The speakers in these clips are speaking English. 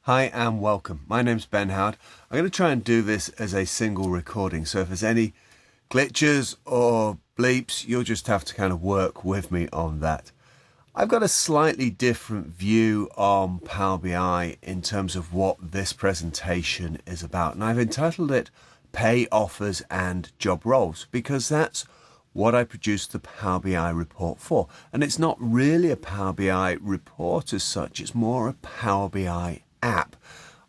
Hi and welcome. My name's Ben Howard. I'm going to try and do this as a single recording. So if there's any glitches or bleeps, you'll just have to kind of work with me on that. I've got a slightly different view on Power BI in terms of what this presentation is about. And I've entitled it Pay Offers and Job Roles because that's what I produced the Power BI report for. And it's not really a Power BI report as such, it's more a Power BI app.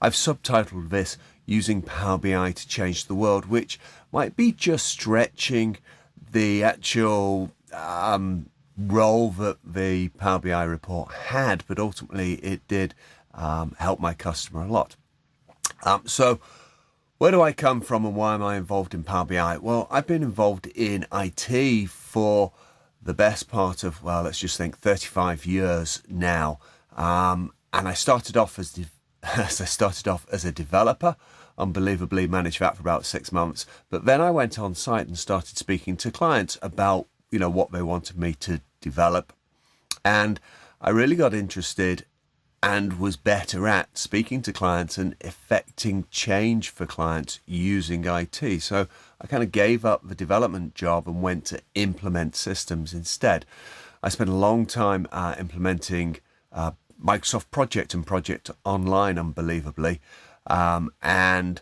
I've subtitled this Using Power BI to Change the World, which might be just stretching the actual role that the Power BI report had, but ultimately it did help my customer a lot. So where do I come from and why am I involved in Power BI? Well, I've been involved in IT for the best part of, well, let's just think 35 years now. And I started off as a developer, unbelievably managed that for about 6 months. But then I went on site and started speaking to clients about, what they wanted me to develop. And I really got interested and was better at speaking to clients and effecting change for clients using IT. So I kind of gave up the development job and went to implement systems instead. I spent a long time implementing Microsoft Project and Project Online, unbelievably. And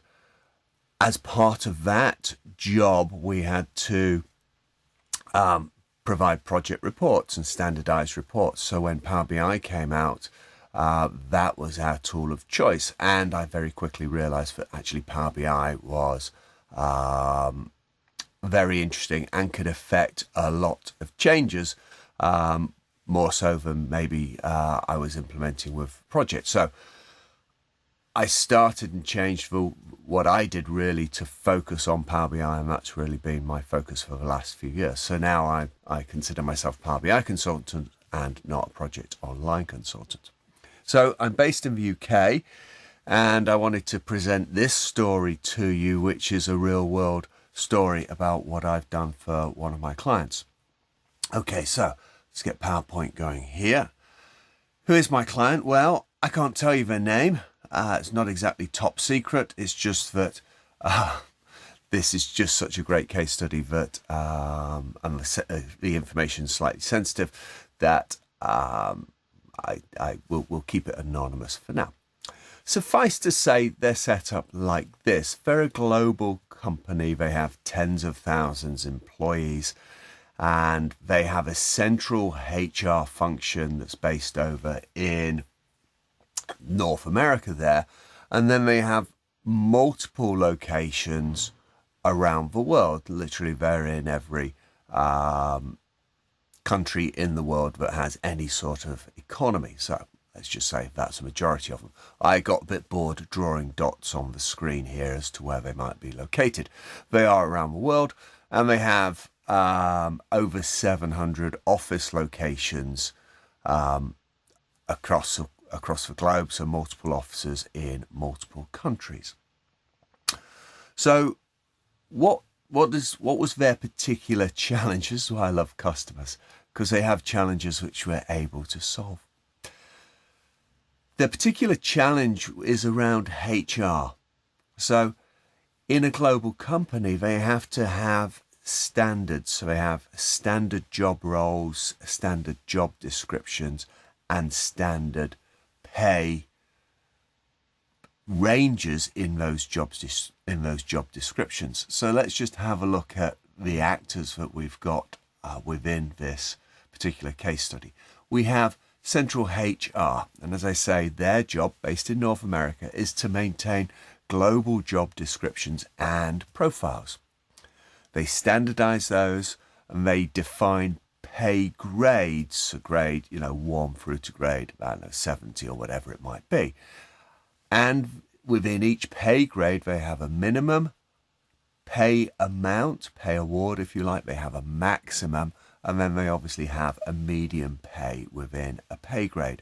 as part of that job, we had to provide project reports and standardized reports. So when Power BI came out, that was our tool of choice. And I very quickly realized that actually Power BI was very interesting and could affect a lot of changes, more so than maybe I was implementing with projects. So I started and changed what I did really to focus on Power BI, and that's really been my focus for the last few years. So now I consider myself a Power BI consultant and not a Project Online consultant. So I'm based in the UK, and I wanted to present this story to you, which is a real world story about what I've done for one of my clients. Okay, so let's get PowerPoint going here. Who is my client? Well, I can't tell you their name. It's not exactly top secret. It's just that this is just such a great case study that, unless the information is slightly sensitive, that I will keep it anonymous for now. Suffice to say, they're set up like this. They're a global company. They have tens of thousands of employees. And they have a central HR function that's based over in North America there. And then they have multiple locations around the world. Literally, they're in every country in the world that has any sort of economy. So let's just say that's a majority of them. I got a bit bored drawing dots on the screen here as to where they might be located. They are around the world, and they have over 700 office locations across the globe, so multiple offices in multiple countries. So what was their particular challenge? This is why I love customers, because they have challenges which we're able to solve. Their particular challenge is around HR. So in a global company, they have to have standards. So they have standard job roles, standard job descriptions, and standard pay ranges in those job descriptions. So let's just have a look at the actors that we've got within this particular case study. We have central HR, and as I say, their job, based in North America, is to maintain global job descriptions and profiles. They standardize those and they define pay grades, so grade, 1 through to grade, 70 or whatever it might be. And within each pay grade, they have a minimum pay amount, pay award, if you like. They have a maximum, and then they obviously have a median pay within a pay grade.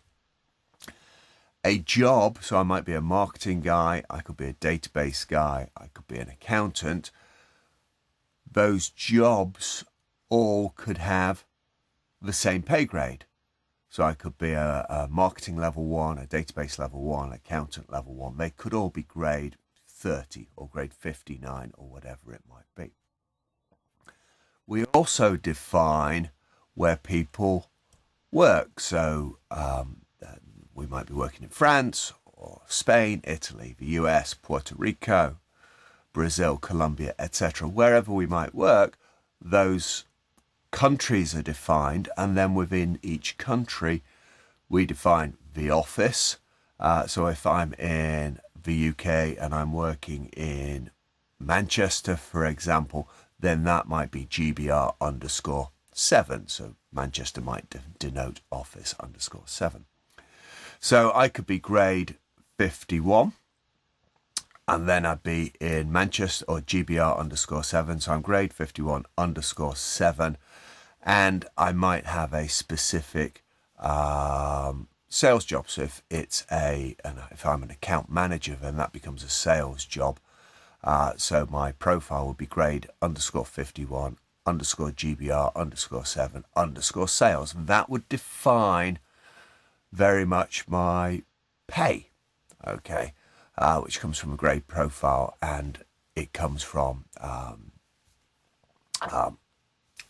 A job, so I might be a marketing guy, I could be a database guy, I could be an accountant. Those jobs all could have the same pay grade. So I could be a marketing level 1, a database level 1, accountant level 1. They could all be grade 30 or grade 59 or whatever it might be. We also define where people work. So we might be working in France or Spain, Italy, the US, Puerto Rico, Brazil, Colombia, etc. Wherever we might work, those countries are defined, and then within each country we define the office. So if I'm in the UK and I'm working in Manchester, for example, then that might be GBR _ 7. So Manchester might denote office _ 7. So I could be grade 51 and then I'd be in Manchester or GBR _ 7. So I'm grade 51 _ 7. And I might have a specific sales job. So if if I'm an account manager, then that becomes a sales job. So my profile would be grade _ 51 _ GBR _ 7 _ sales. That would define very much my pay, okay, which comes from a grade profile, and it comes from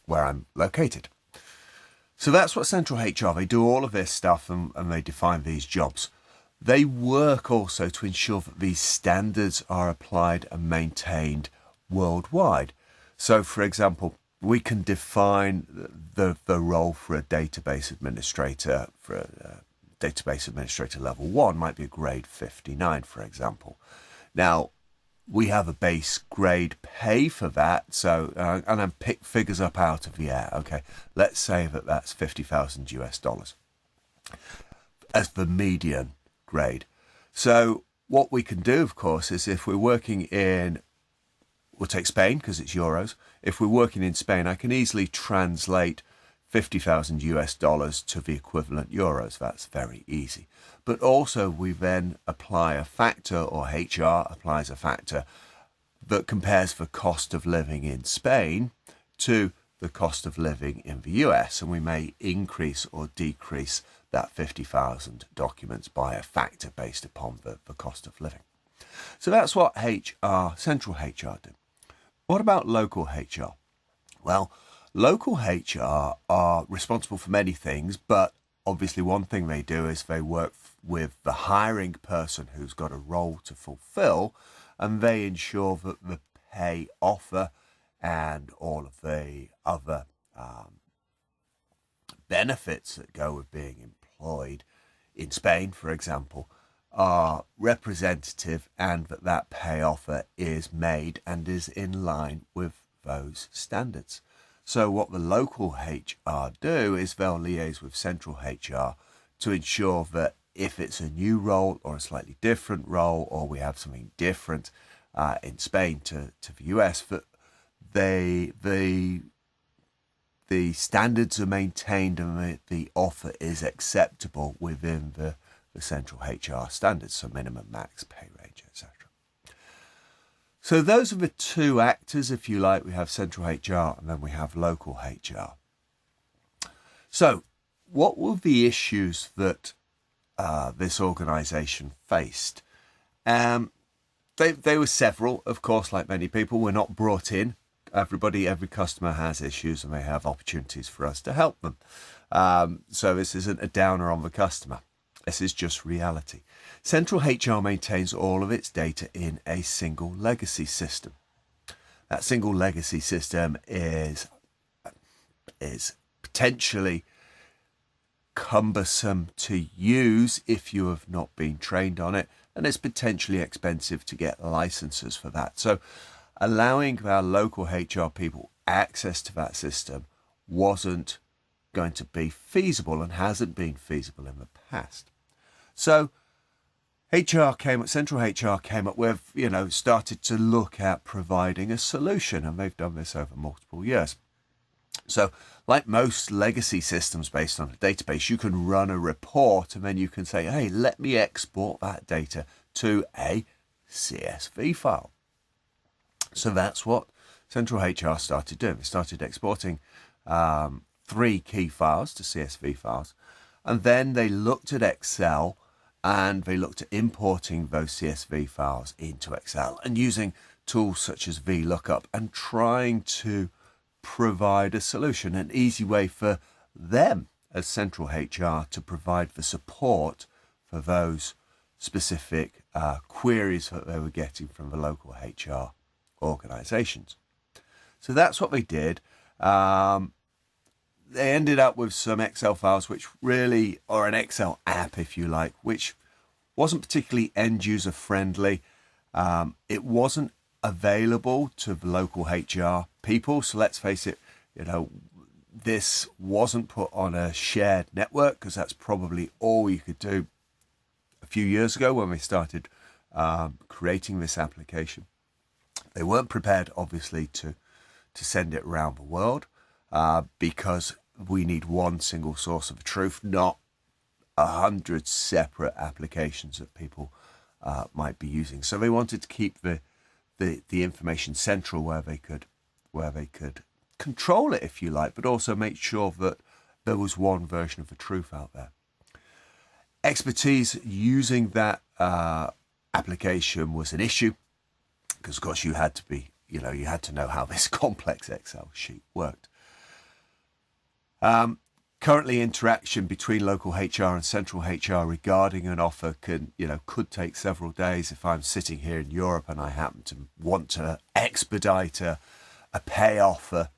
where I'm located. So that's what Central HR, they do all of this stuff and they define these jobs. They work also to ensure that these standards are applied and maintained worldwide. So, for example, we can define the role for a database administrator. For a database administrator level 1 might be a grade 59, for example. Now, we have a base grade pay for that. So, and I pick figures up out of the air. Okay, let's say that that's $50,000 as the median grade. So what we can do, of course, is if we're working in, we'll take Spain because it's euros. If we're working in Spain, I can easily translate $50,000 to the equivalent euros. That's very easy. But also we then apply a factor, or HR applies a factor that compares the cost of living in Spain to the cost of living in the US, and we may increase or decrease that 50,000 documents by a factor based upon the cost of living. So that's what HR, Central HR do. What about local HR? Well, local HR are responsible for many things, but obviously one thing they do is they work with the hiring person who's got a role to fulfill, and they ensure that the pay offer and all of the other benefits that go with being employed in Spain, for example, are representative, and that pay offer is made and is in line with those standards. So what the local HR do is they'll liaise with central HR to ensure that if it's a new role or a slightly different role, or we have something different in Spain to the US, that the standards are maintained and the offer is acceptable within the central HR standards, so minimum, max, pay range, etc. So those are the two actors, if you like. We have central HR and then we have local HR. So what were the issues that this organisation faced? They were several, of course, like many people. We're not brought in. Every customer has issues and they have opportunities for us to help them. So this isn't a downer on the customer. This is just reality. Central HR maintains all of its data in a single legacy system. That single legacy system is potentially cumbersome to use if you have not been trained on it, and it's potentially expensive to get licenses for that. So allowing our local HR people access to that system wasn't going to be feasible and hasn't been feasible in the past. So Central HR came up with, started to look at providing a solution, and they've done this over multiple years. So like most legacy systems based on a database, you can run a report and then you can say, hey, let me export that data to a CSV file. So that's what Central HR started doing. They started exporting 3 key files to CSV files. And then they looked at Excel and they looked at importing those CSV files into Excel and using tools such as VLOOKUP and trying to provide a solution, an easy way for them as central HR to provide the support for those specific queries that they were getting from the local HR organizations. So that's what they did. They ended up with some Excel files, which really, or an Excel app, if you like, which wasn't particularly end user friendly. It wasn't available to the local HR people. So let's face it, this wasn't put on a shared network, because that's probably all you could do a few years ago when we started creating this application. They weren't prepared, obviously, to send it around the world because we need one single source of truth, not 100 separate applications that people might be using. So they wanted to keep the information central, where they could control it, if you like, but also make sure that there was one version of the truth out there. Expertise using that application was an issue, because of course you had to know how this complex Excel sheet worked. Currently, interaction between local HR and central HR regarding an offer could take several days. If I'm sitting here in Europe and I happen to want to expedite a pay offer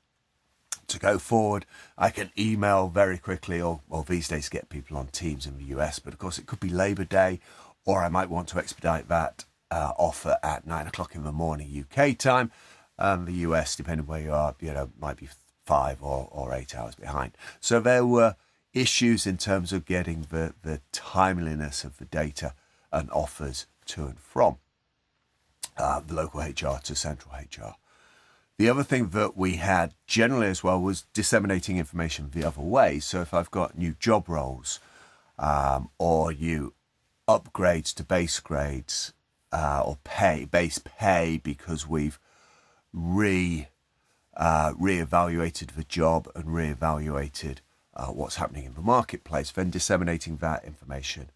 to go forward, I can email very quickly, or these days get people on Teams in the US, but of course it could be Labor Day, or I might want to expedite that offer at 9 o'clock in the morning UK time. The US, depending where you are, might be 5 or 8 hours behind. So there were issues in terms of getting the timeliness of the data and offers to and from the local HR to central HR. The other thing that we had generally as well was disseminating information the other way. So if I've got new job roles or new upgrades to base grades or base pay, because we've reevaluated the job and reevaluated what's happening in the marketplace, then disseminating that information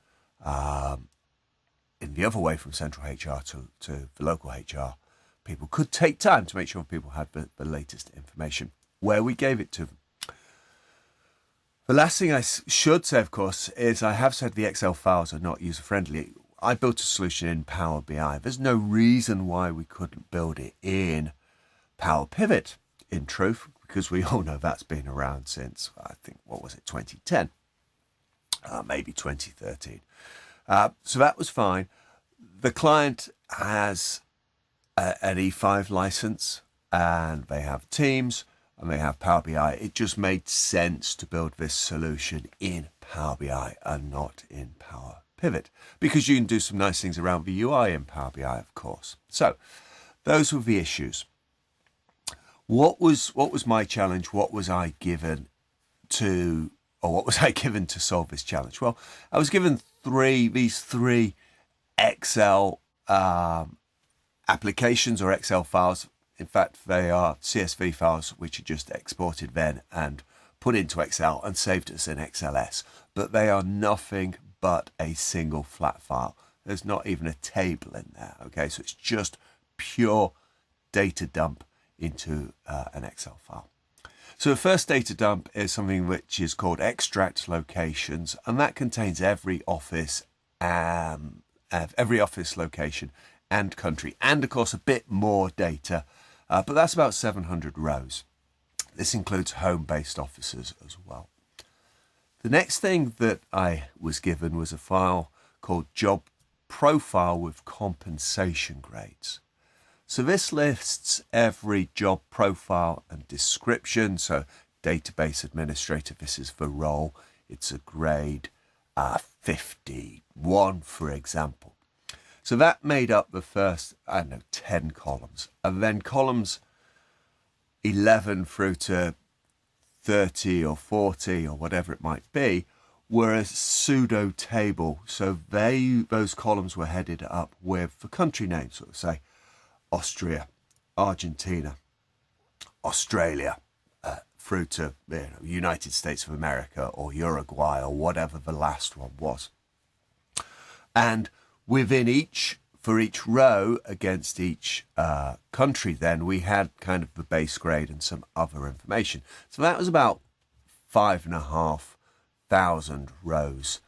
in the other way from central HR to the local HR people could take time to make sure people had the latest information where we gave it to them. The last thing I should say, of course, is I have said the Excel files are not user-friendly. I built a solution in Power BI. There's no reason why we couldn't build it in Power Pivot, in truth, because we all know that's been around since, I think, 2010? Maybe 2013. So that was fine. The client has an E5 license, and they have Teams, and they have Power BI. It just made sense to build this solution in Power BI and not in Power Pivot, because you can do some nice things around the UI in Power BI, of course. So those were the issues. What was my challenge? What was I given to solve this challenge? Well, I was given these three Excel applications or Excel files. In fact, they are CSV files which are just exported then and put into Excel and saved as an XLS. But they are nothing but a single flat file. There's not even a table in there. Okay, so it's just pure data dump into an Excel file. So the first data dump is something which is called extract locations, and that contains every office location and country, and of course a bit more data, but that's about 700 rows. This includes home-based offices as well. The next thing that I was given was a file called job profile with compensation grades. So this lists every job profile and description. So database administrator, this is the role. It's a grade 51, for example. So that made up the first, 10 columns. And then columns 11 through to 30 or 40 or whatever it might be were a pseudo table. So those columns were headed up with the country names. So say Austria, Argentina, Australia, through to United States of America or Uruguay or whatever the last one was. And within for each row against each country, then we had kind of the base grade and some other information. So that was about 5,500 rows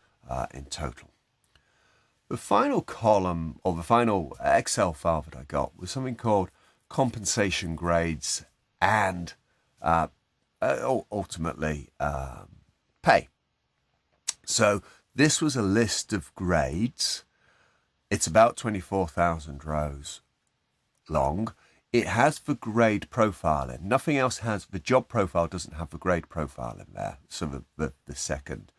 in total. The final column, or the final Excel file that I got, was something called compensation grades and ultimately pay. So this was a list of grades. It's about 24,000 rows long. It has the grade profile in. Nothing else has. The job profile doesn't have the grade profile in there. So the second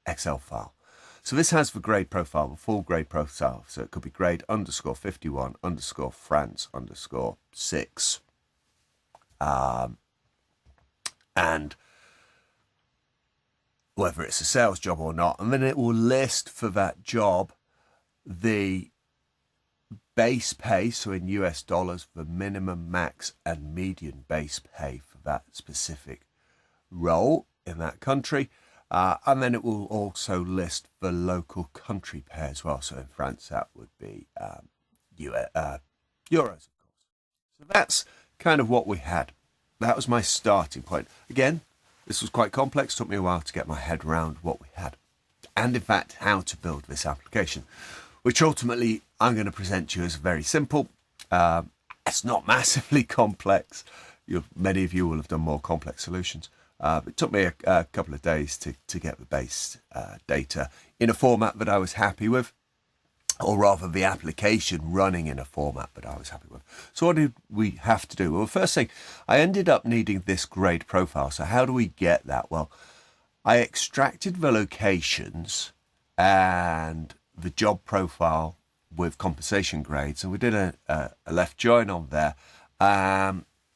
Excel file. So this has the grade profile, the full grade profile. So it could be grade _51 France _6. And whether it's a sales job or not. And then it will list for that job the base pay, so in US dollars, the minimum, max, and median base pay for that specific role in that country. And then it will also list the local country pay as well. So in France, that would be euros, of course. So that's kind of what we had. That was my starting point. Again, this was quite complex. Took me a while to get my head around what we had. And in fact, how to build this application, which ultimately I'm going to present to you as very simple. It's not massively complex. Many of you will have done more complex solutions. It took me a couple of days to get the base data in a format that I was happy with, or rather the application running in a format that I was happy with. So what did we have to do? Well, the first thing, I ended up needing this grade profile. So how do we get that? Well, I extracted the locations and the job profile with compensation grades, and we did a left join on there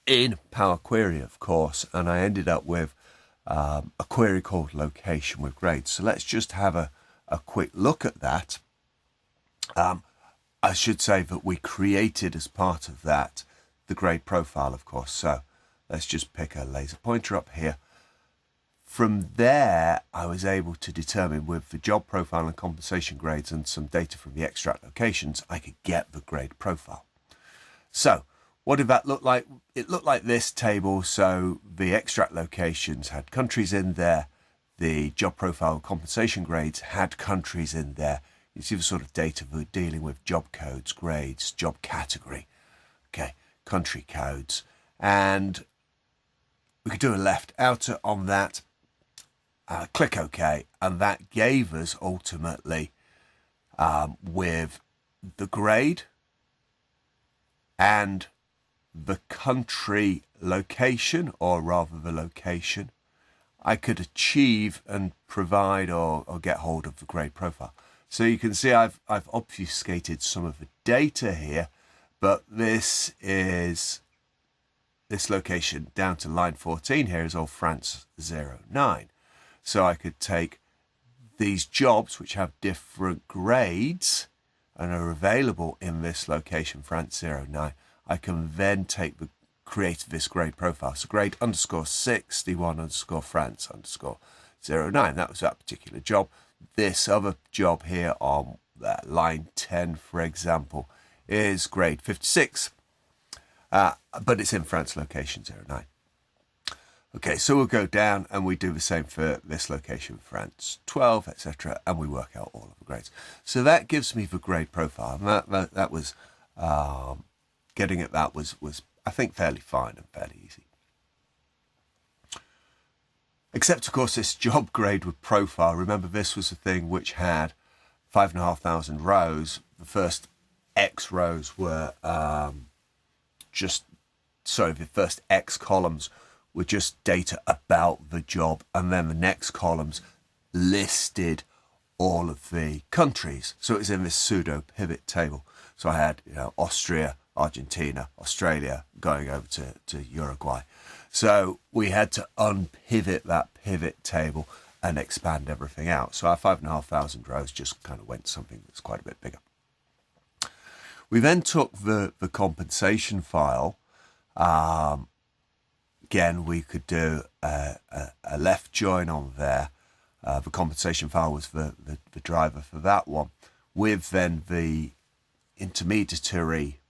in Power Query, of course, and I ended up with a query called location with grades. So let's just have a quick look at that. I should say that we created as part of that the grade profile, of course. So let's just pick a laser pointer up here. From there, I was able to determine with the job profile and compensation grades and some data from the extract locations, I could get the grade profile. So what did that look like? It looked like this table. So the extract locations had countries in there. The job profile and compensation grades had countries in there. You see the sort of data we're dealing with: job codes, grades, job category, okay, country codes. And we could do a left outer on that. Click OK, and that gave us ultimately with the grade and the country location, or rather the location, I could achieve and provide or get hold of the grade profile. So you can see I've obfuscated some of the data here, but this location down to line 14 here is all France 09. So I could take these jobs which have different grades and are available in this location, France 09. I can then create this grade profile. So grade _61 France _09. That was that particular job. This other job here on line 10, for example, is grade 56, but it's in France location 09. Okay, so we'll go down and we do the same for this location, France 12, etc., and we work out all of the grades. So that gives me the grade profile. And that was getting at that was I think fairly fine and fairly easy. Except, of course, this job grade with profile. Remember, this was a thing which had 5,500 rows. The first X rows were the first X columns were just data about the job, and then the next columns listed all of the countries. So it was in this pseudo pivot table. So I had Austria, Argentina, Australia, going over to Uruguay. So we had to unpivot that pivot table and expand everything out. So our 5,500 rows just kind of went to something that's quite a bit bigger. We then took the compensation file Again, we could do a left join on there. The compensation file was the driver for that one, with then the intermediary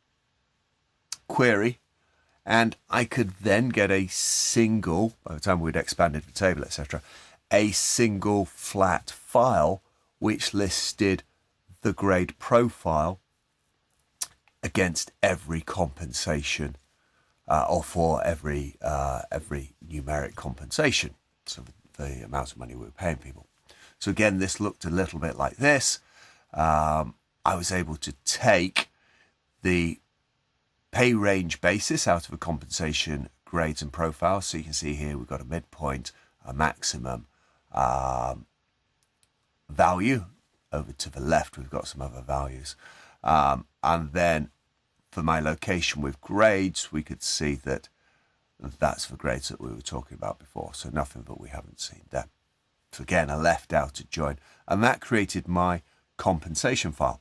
query, and I could then get a single, by the time we'd expanded the table, etc., a single flat file which listed the grade profile against every compensation, or for every numeric compensation, so the amount of money we were paying people. So again, this looked a little bit like this. I was able to take the pay range basis out of a compensation grades and profiles. So you can see here we've got a midpoint, a maximum value. Over to the left, we've got some other values. And then for my location with grades, we could see that that's the grades that we were talking about before. So nothing that we haven't seen there. So again, I left out a join, and that created my compensation file.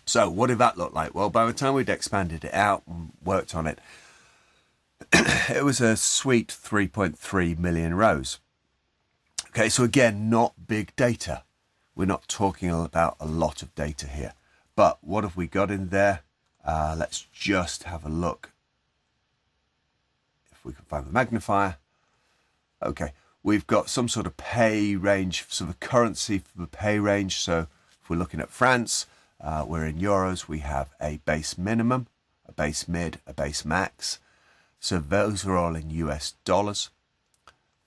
So what did that look like? Well, by the time we'd expanded it out and worked on it, it was a sweet 3.3 million rows. Okay, so again, not big data. We're not talking about a lot of data here. But what have we got in there? Let's just have a look. If we can find the magnifier. Okay, we've got some sort of pay range, so the currency for the pay range. So if we're looking at France, we're in euros. We have a base minimum, a base mid, a base max. So those are all in US dollars.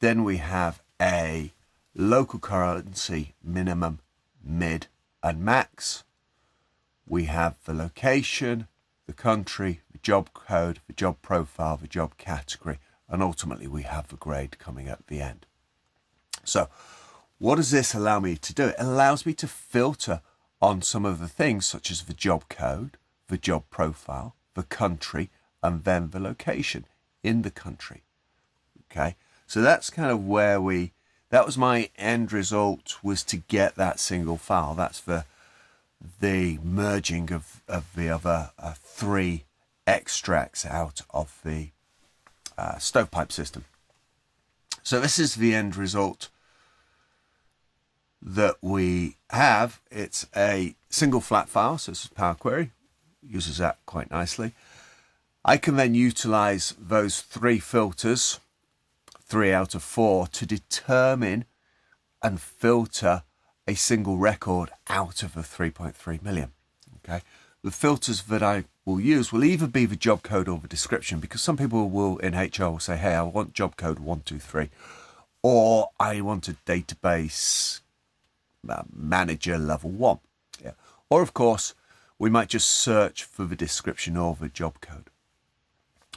Then we have a local currency minimum, mid, and max. We have the location, the country, the job code, the job profile, the job category, and ultimately we have the grade coming at the end. So what does this allow me to do? It allows me to filter on some of the things such as the job code, the job profile, the country, and then the location in the country. Okay, so that's kind of where that was my end result, was to get that single file. That's the merging of the other three extracts out of the stovepipe system. So this is the end result that we have. It's a single flat file, so this is Power Query, uses that quite nicely. I can then utilize those three filters, 3 out of 4, to determine and filter a single record out of the 3.3 million. Okay, the filters that I will use will either be the job code or the description, because some people will in HR will say, hey, I want job code 123, or I want a database manager level 1. Yeah. Or of course, we might just search for the description or the job code.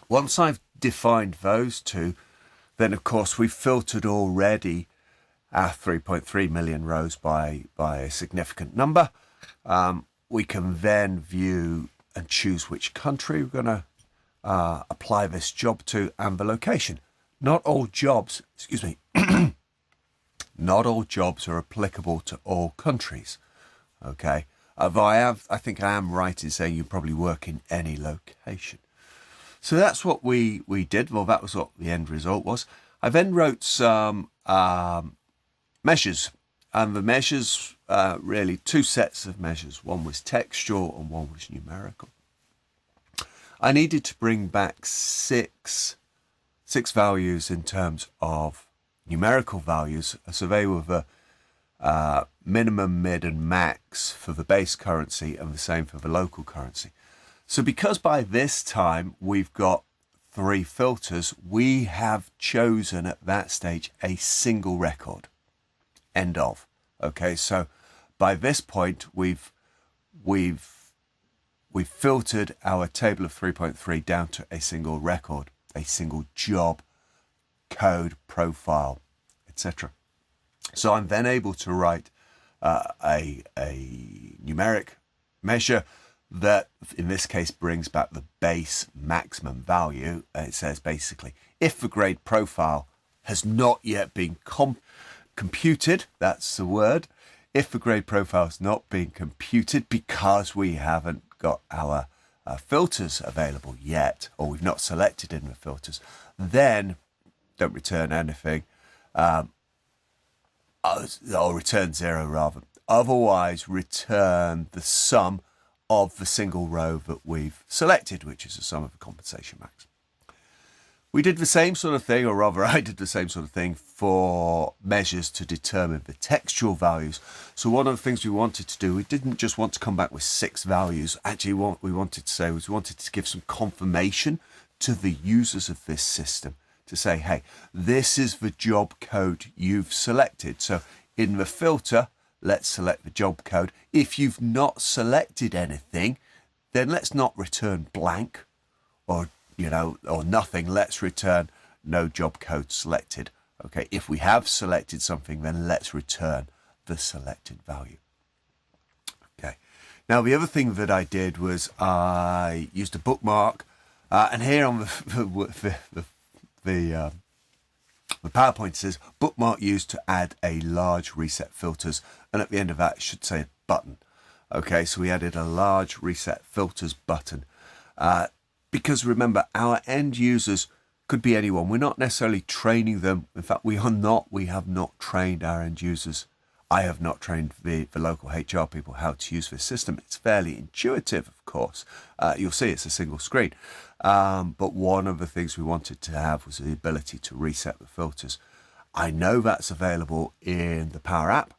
Once I've defined those two, then of course we've filtered already our 3.3 million rows by a significant number. We can then view and choose which country we're going to apply this job to, and the location. Not all jobs, not all jobs are applicable to all countries. Okay, although I think I am right in saying you probably work in any location. So that's what we did. Well, that was what the end result was. I then wrote some measures, and the measures, really 2 sets of measures. One was textual and one was numerical. I needed to bring back six values in terms of numerical values. So they were the minimum, mid, and max for the base currency, and the same for the local currency. So because by this time we've got 3 filters, we have chosen at that stage a single record. End of. Okay, so by this point we've filtered our table of 3.3 down to a single record, a single job, code, profile, etc. So I'm then able to write a numeric measure that in this case brings back the base maximum value. It says basically, if the grade profile has not yet been computed, that's the word, if the grade profile has not been computed because we haven't got our filters available yet, or we've not selected in the filters, then don't return anything, or return 0 rather. Otherwise, return the sum of the single row that we've selected, which is the sum of the compensation max. We did the same sort of thing, or rather I did the same sort of thing for measures to determine the textual values. So one of the things we wanted to do, we didn't just want to come back with 6 values. Actually, what we wanted to say was we wanted to give some confirmation to the users of this system to say, hey, this is the job code you've selected. So in the filter, let's select the job code. If you've not selected anything, then let's not return blank or nothing. Let's return no job code selected. Okay, if we have selected something, then let's return the selected value. Okay, now the other thing that I did was I used a bookmark, and here on the PowerPoint says bookmark used to add a large reset filters, and at the end of that it should say button. Okay, so we added a large reset filters button. Because remember, our end users could be anyone. We're not necessarily training them. In fact, we have not trained our end users. I have not trained the local HR people how to use this system. It's fairly intuitive, of course. You'll see it's a single screen. But one of the things we wanted to have was the ability to reset the filters. I know that's available in the Power App.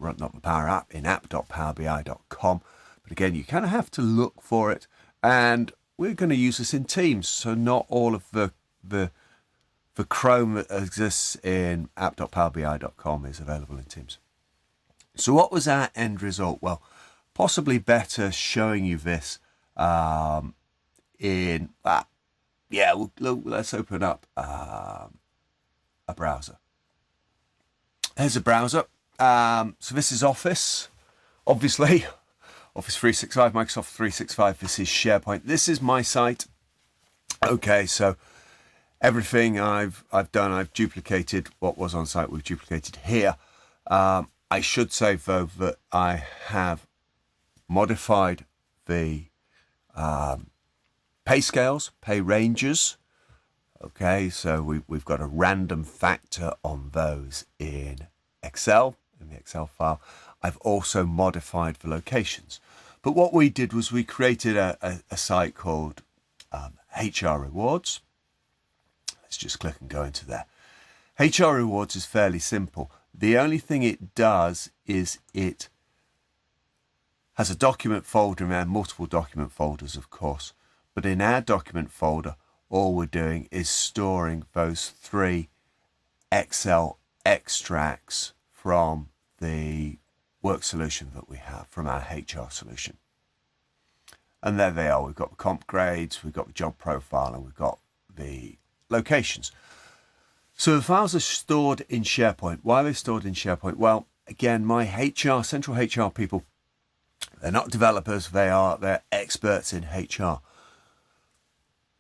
Not the Power App, in app.powerbi.com. But again, you kind of have to look for it. And we're going to use this in Teams, so not all of the Chrome that exists in app.powerbi.com is available in Teams. So what was our end result? Well, possibly better showing you this let's open up a browser. There's a browser. So this is Office, obviously. Office 365, Microsoft 365, this is SharePoint. This is my site. Okay, so everything I've done, I've duplicated what was on site, we've duplicated here. I should say, though, that I have modified the pay scales, pay ranges. Okay, so we've got a random factor on those in Excel, in the Excel file. I've also modified the locations. But what we did was we created a site called HR Rewards. Let's just click and go into there. HR Rewards is fairly simple. The only thing it does is it has a document folder in there, multiple document folders, of course. But in our document folder, all we're doing is storing those 3 Excel extracts from the work solution that we have, from our HR solution. And there they are. We've got the comp grades, we've got the job profile, and we've got the locations. So the files are stored in SharePoint. Why are they stored in SharePoint? Well, again, my central HR people, they're not developers, they're experts in HR.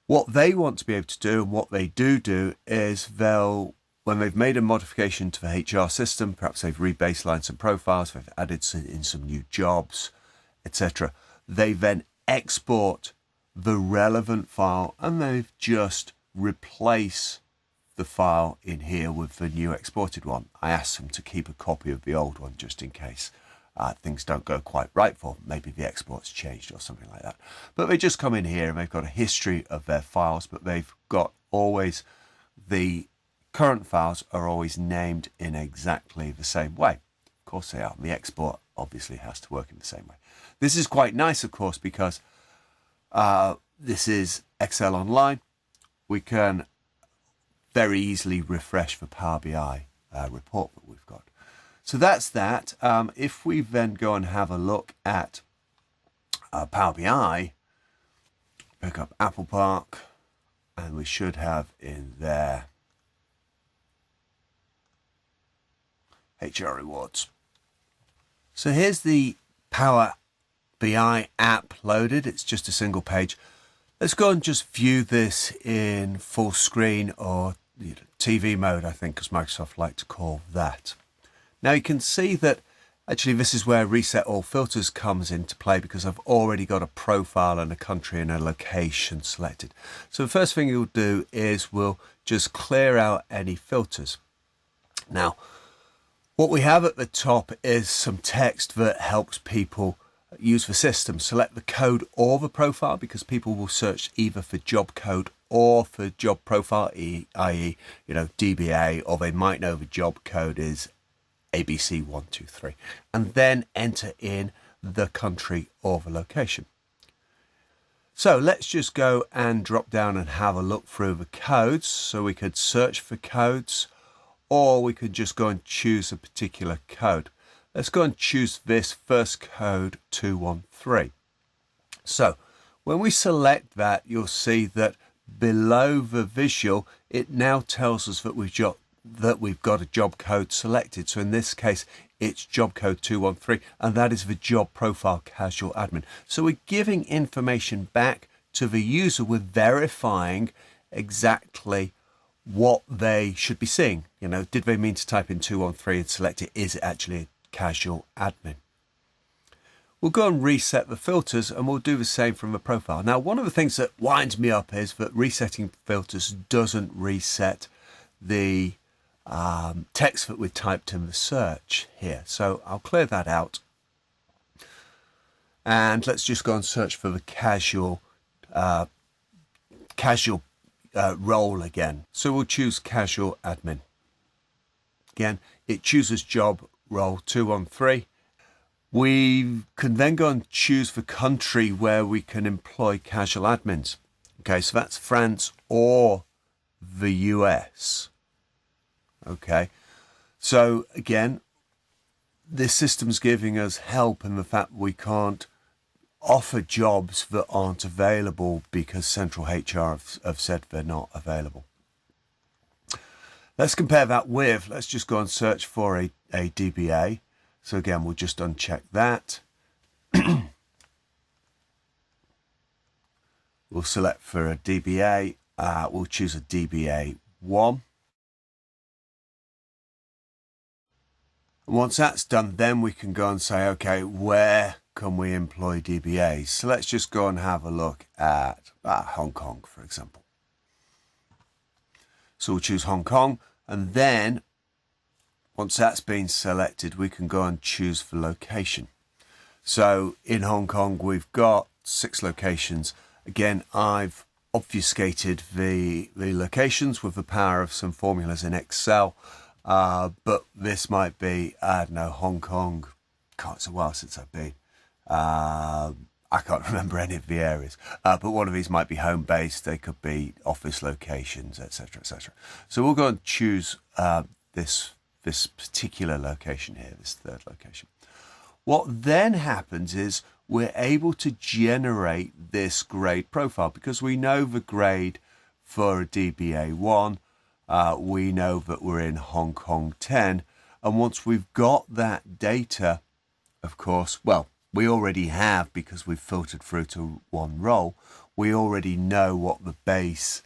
What they want to be able to do, and what they do is when they've made a modification to the HR system, perhaps they've rebaselined some profiles, they've added in some new jobs, etc. They then export the relevant file and they've just replace the file in here with the new exported one. I asked them to keep a copy of the old one just in case things don't go quite right for them. Maybe the export's changed or something like that. But they just come in here and they've got a history of their files, but they've got always the current files are always named in exactly the same way. Of course they are. The export obviously has to work in the same way. This is quite nice, of course, because this is Excel Online. We can very easily refresh the Power BI report that we've got. So that's that. If we then go and have a look at Power BI, pick up Apple Park, and we should have in there HR Rewards. So here's the Power BI app loaded. It's just a single page. Let's go and just view this in full screen or TV mode, I think, as Microsoft like to call that. Now you can see that Actually, this is where reset all filters comes into play, because I've already got a profile and a country and a location selected. So the first thing you'll do is we'll just clear out any filters. Now, what we have at the top is some text that helps people use the system. Select the code or the profile, because people will search either for job code or for job profile, i.e., DBA, or they might know the job code is ABC123, and then enter in the country or the location. So let's just go and drop down and have a look through the codes. So we could search for codes, or we could just go and choose a particular code. Let's go and choose this first code, 213. So when we select that, you'll see that below the visual, it now tells us that we've got a job code selected. So in this case, it's job code 213, and that is the job profile casual admin. So we're giving information back to the user. We're verifying exactly what they should be seeing. Did they mean to type in 213 and select it? Is it actually a casual admin? We'll go and reset the filters, and we'll do the same from the profile. Now, one of the things that winds me up is that resetting filters doesn't reset the text that we typed in the search here. So I'll clear that out, and let's just go and search for the casual role again. So we'll choose casual admin. Again, it chooses job role 213. We can then go and choose the country where we can employ casual admins. Okay, so that's France or the US. Okay, so again, this system's giving us help in the fact we can't offer jobs that aren't available because central HR have said they're not available. Let's compare that with, let's just go and search for a DBA. So again, we'll just uncheck that. We'll select for a DBA. We'll choose a DBA 1. And once that's done, then we can go and say, okay, where can we employ DBAs? So let's just go and have a look at Hong Kong, for example. So we'll choose Hong Kong, and then once that's been selected, we can go and choose for location. So in Hong Kong, we've got 6 locations. Again, I've obfuscated the locations with the power of some formulas in Excel. But this might be, I don't know, Hong Kong. God, it's a while since I've been. I can't remember any of the areas. But one of these might be home-based. They could be office locations, etc., etc. So we'll go and choose this particular location here, this third location. What then happens is we're able to generate this grade profile, because we know the grade for a DBA 1. We know that we're in Hong Kong 10. And once we've got that data, of course, well, we already have, because we've filtered through to one role, we already know what the base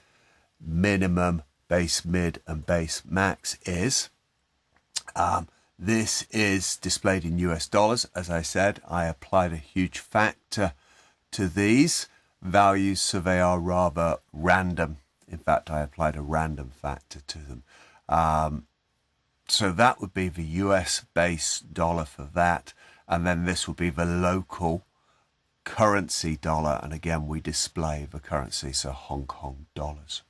minimum, base mid, and base max is. This is displayed in US dollars. As I said, I applied a huge factor to these values, so they are rather random. In fact, I applied a random factor to them. So that would be the US base dollar for that. And then this will be the local currency dollar. And again, we display the currency, so Hong Kong dollars.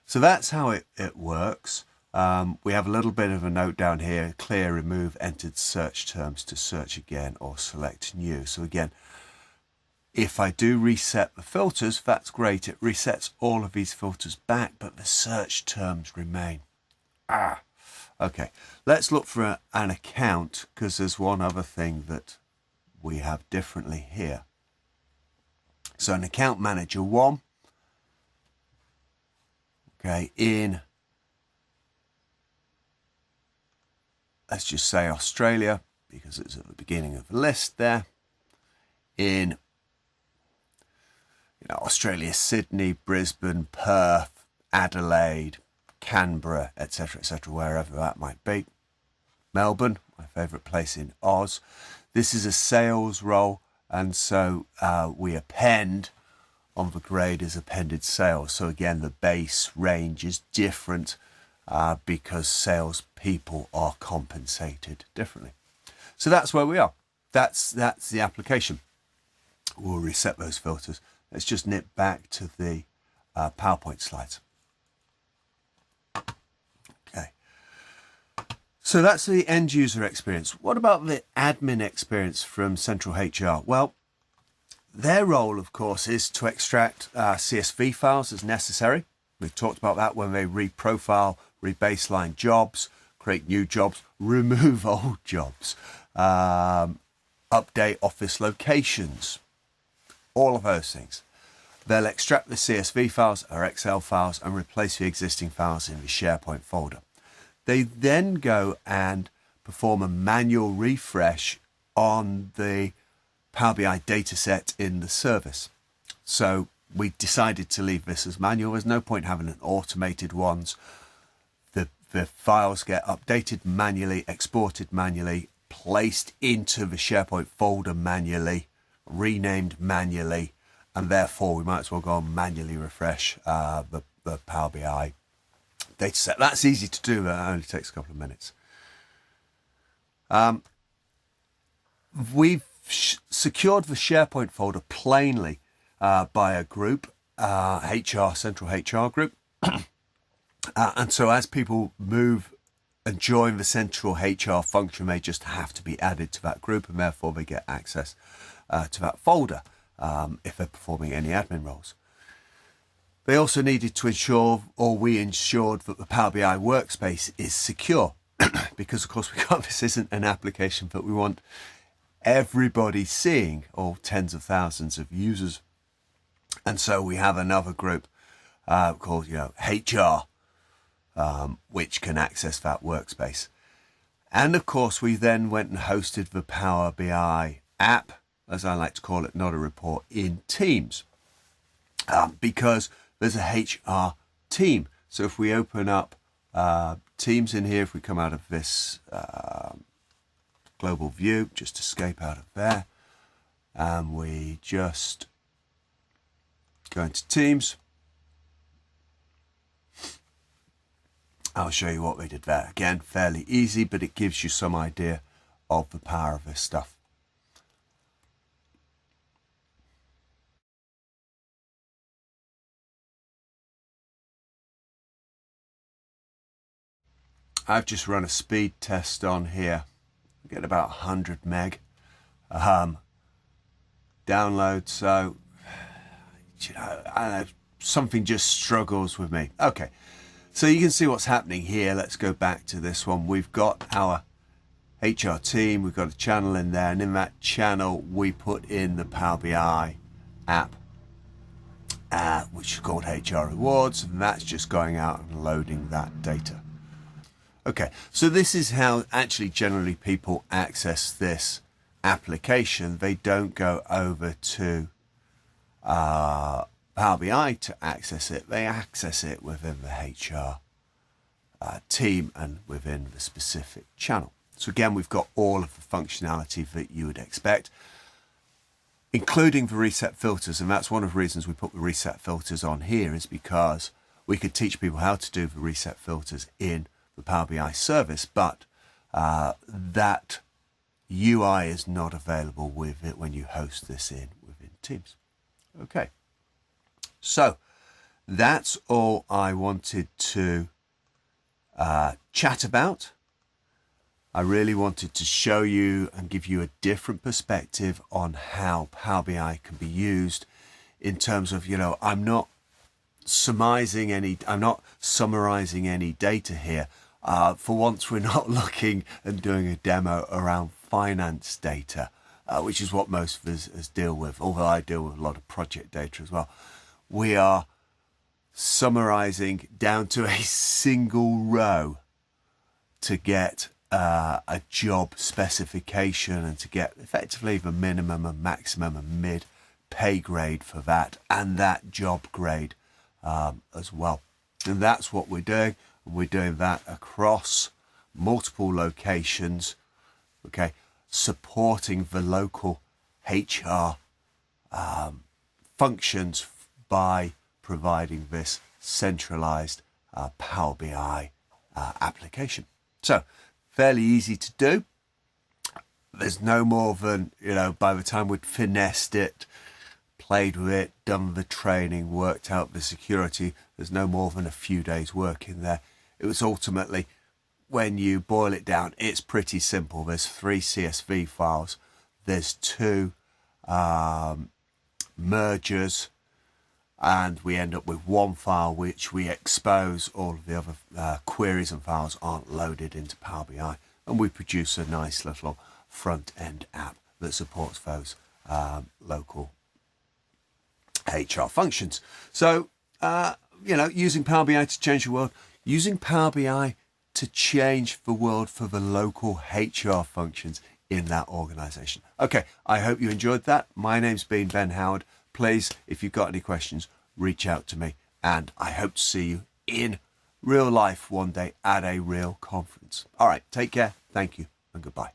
So that's how it works. We have a little bit of a note down here: clear, remove entered search terms to search again, or select new. So again, if I do reset the filters, that's great. It resets all of these filters back, but the search terms remain. Okay. Let's look for an account, because there's one other thing that we have differently here. So an account manager 1. Okay, let's just say Australia, because it's at the beginning of the list there. In Australia, Sydney, Brisbane, Perth, Adelaide, Canberra, etc., etc., wherever that might be. Melbourne, my favourite place in Oz. This is a sales role, and so we append on the grade is appended sales. So again, the base range is different because sales people are compensated differently. So that's where we are. That's the application. We'll reset those filters. Let's just nip back to the PowerPoint slides. Okay. So that's the end user experience. What about the admin experience from Central HR? Well, their role, of course, is to extract CSV files as necessary. We've talked about that when they reprofile, rebaseline jobs, create new jobs, remove old jobs, update office locations, all of those things. They'll extract the CSV files or Excel files and replace the existing files in the SharePoint folder. They then go and perform a manual refresh on the Power BI dataset in the service. So we decided to leave this as manual. There's no point having an automated ones. The files get updated manually, exported manually, placed into the SharePoint folder manually, renamed manually, and therefore we might as well go and manually refresh the Power BI dataset. That's easy to do, but it only takes a couple of minutes. We've secured the SharePoint folder plainly by a group, Central HR group. And so as people move and join the Central HR function, they just have to be added to that group, and therefore they get access to that folder if they're performing any admin roles. They also needed to ensure, or we ensured, that the Power BI workspace is secure because, of course, this isn't an application that we want everybody seeing, or tens of thousands of users. And so we have another group called HR, which can access that workspace. And of course, we then went and hosted the Power BI app, as I like to call it, not a report, in Teams, because there's a HR team. So if we open up Teams in here, if we come out of this global view, just escape out of there, and we just go into Teams, I'll show you what we did there. Again, fairly easy, but it gives you some idea of the power of this stuff. I've just run a speed test on here. Get about 100 meg download. So, I don't know, something just struggles with me. Okay. So you can see what's happening here. Let's go back to this one. We've got our HR team. We've got a channel in there. And in that channel, we put in the Power BI app, which is called HR Rewards. And that's just going out and loading that data. Okay, so this is how actually generally people access this application. They don't go over to Power BI to access it. They access it within the HR team and within the specific channel. So again, we've got all of the functionality that you would expect, including the reset filters. And that's one of the reasons we put the reset filters on here, is because we could teach people how to do the reset filters in the Power BI service, but that UI is not available with it when you host this in within Teams. Okay. So that's all I wanted to chat about. I really wanted to show you and give you a different perspective on how Power BI can be used in terms of, I'm not summarizing any data here. For once, we're not looking and doing a demo around finance data, which is what most of us deal with, although I deal with a lot of project data as well. We are summarizing down to a single row to get a job specification and to get effectively the minimum and maximum and mid pay grade for that, and that job grade as well. And that's what we're doing. We're doing that across multiple locations okay, supporting the local HR functions by providing this centralized Power BI application. So fairly easy to do. There's no more than, by the time we'd finessed it, played with it, done the training, worked out the security, there's no more than a few days work in there. It was ultimately, when you boil it down, it's pretty simple. There's 3 CSV files. There's 2 mergers, and we end up with 1 file which we expose. All of the other queries and files aren't loaded into Power BI, and we produce a nice little front-end app that supports those local HR functions. So, using Power BI to change the world, using Power BI to change the world for the local HR functions in that organization. Okay, I hope you enjoyed that. My name's been Ben Howard. Please, if you've got any questions, reach out to me, and I hope to see you in real life one day at a real conference. All right, take care. Thank you, and goodbye.